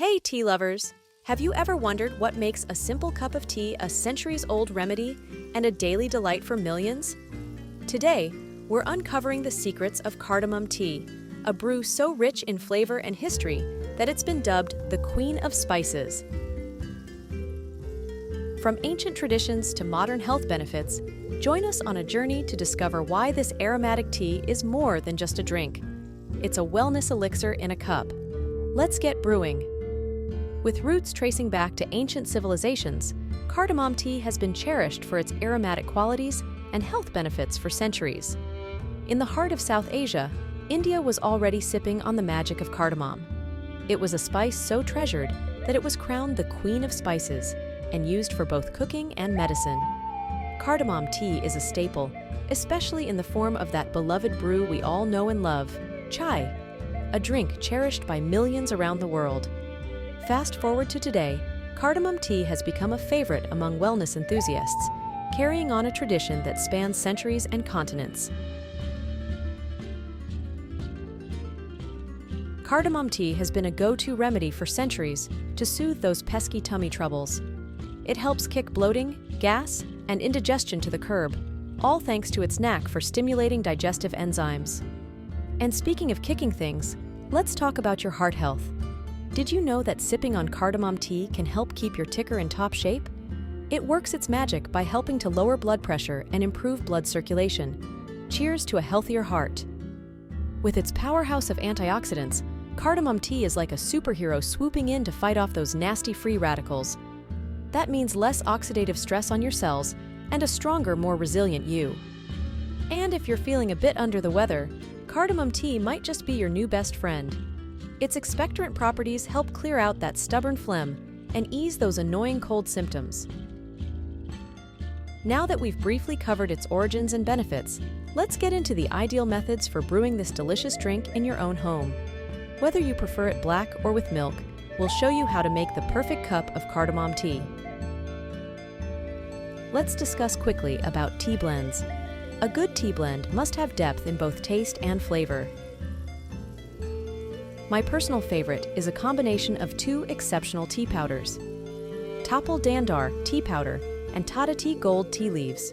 Hey, tea lovers! Have you ever wondered what makes a simple cup of tea a centuries-old remedy and a daily delight for millions? Today, we're uncovering the secrets of cardamom tea, a brew so rich in flavor and history that it's been dubbed the Queen of Spices. From ancient traditions to modern health benefits, join us on a journey to discover why this aromatic tea is more than just a drink. It's a wellness elixir in a cup. Let's get brewing. With roots tracing back to ancient civilizations, cardamom tea has been cherished for its aromatic qualities and health benefits for centuries. In the heart of South Asia, India was already sipping on the magic of cardamom. It was a spice so treasured that it was crowned the Queen of Spices and used for both cooking and medicine. Cardamom tea is a staple, especially in the form of that beloved brew we all know and love, chai, a drink cherished by millions around the world. Fast forward to today, cardamom tea has become a favorite among wellness enthusiasts, carrying on a tradition that spans centuries and continents. Cardamom tea has been a go-to remedy for centuries to soothe those pesky tummy troubles. It helps kick bloating, gas, and indigestion to the curb, all thanks to its knack for stimulating digestive enzymes. And speaking of kicking things, let's talk about your heart health. Did you know that sipping on cardamom tea can help keep your ticker in top shape? It works its magic by helping to lower blood pressure and improve blood circulation. Cheers to a healthier heart. With its powerhouse of antioxidants, cardamom tea is like a superhero swooping in to fight off those nasty free radicals. That means less oxidative stress on your cells and a stronger, more resilient you. And if you're feeling a bit under the weather, cardamom tea might just be your new best friend. Its expectorant properties help clear out that stubborn phlegm and ease those annoying cold symptoms. Now that we've briefly covered its origins and benefits, let's get into the ideal methods for brewing this delicious drink in your own home. Whether you prefer it black or with milk, we'll show you how to make the perfect cup of cardamom tea. Let's discuss quickly about tea blends. A good tea blend must have depth in both taste and flavor. My personal favorite is a combination of two exceptional tea powders, Tapal Danedar Tea Powder and Tata Tea Gold Tea Leaves.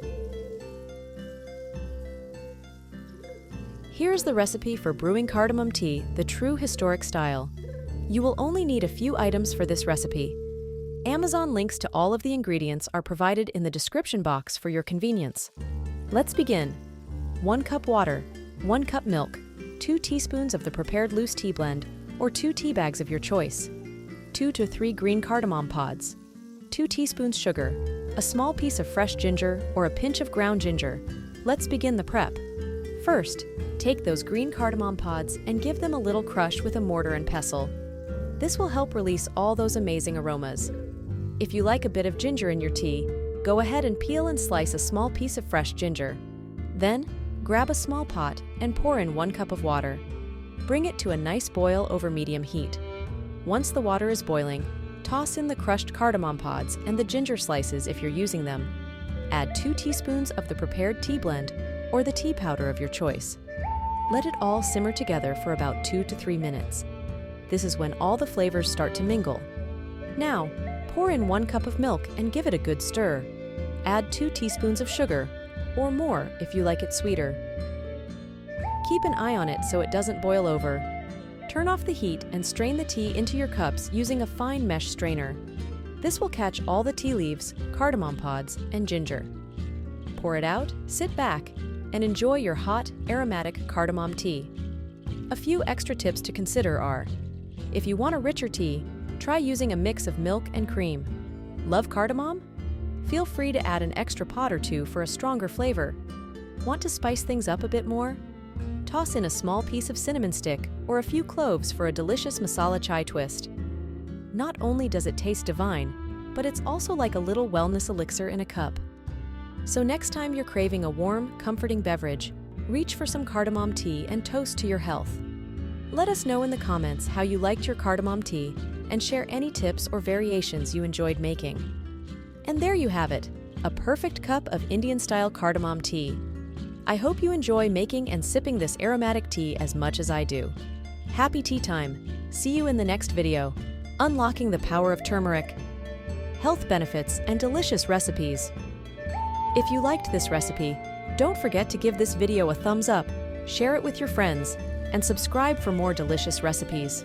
Here's the recipe for brewing cardamom tea the true historic style. You will only need a few items for this recipe. Amazon links to all of the ingredients are provided in the description box for your convenience. Let's begin. 1 cup water, 1 cup milk, 2 teaspoons of the prepared loose tea blend, or 2 tea bags of your choice, 2 to 3 green cardamom pods, 2 teaspoons sugar, a small piece of fresh ginger or a pinch of ground ginger. Let's begin the prep. First, take those green cardamom pods and give them a little crush with a mortar and pestle. This will help release all those amazing aromas. If you like a bit of ginger in your tea, go ahead and peel and slice a small piece of fresh ginger. Then, grab a small pot and pour in 1 cup of water. Bring it to a nice boil over medium heat. Once the water is boiling, toss in the crushed cardamom pods and the ginger slices if you're using them. Add 2 teaspoons of the prepared tea blend or the tea powder of your choice. Let it all simmer together for about 2 to 3 minutes. This is when all the flavors start to mingle. Now, pour in 1 cup of milk and give it a good stir. Add 2 teaspoons of sugar, or more if you like it sweeter. Keep an eye on it so it doesn't boil over. Turn off the heat and strain the tea into your cups using a fine mesh strainer. This will catch all the tea leaves, cardamom pods, and ginger. Pour it out, sit back, and enjoy your hot, aromatic cardamom tea. A few extra tips to consider are: if you want a richer tea, try using a mix of milk and cream. Love cardamom? Feel free to add an extra pod or 2 for a stronger flavor. Want to spice things up a bit more? Toss in a small piece of cinnamon stick or a few cloves for a delicious masala chai twist. Not only does it taste divine, but it's also like a little wellness elixir in a cup. So next time you're craving a warm, comforting beverage, reach for some cardamom tea and toast to your health. Let us know in the comments how you liked your cardamom tea and share any tips or variations you enjoyed making. And there you have it, a perfect cup of Indian-style cardamom tea. I hope you enjoy making and sipping this aromatic tea as much as I do. Happy tea time! See you in the next video. unlocking the power of turmeric, health benefits, and delicious recipes. If you liked this recipe, don't forget to give this video a thumbs up, share it with your friends, and subscribe for more delicious recipes.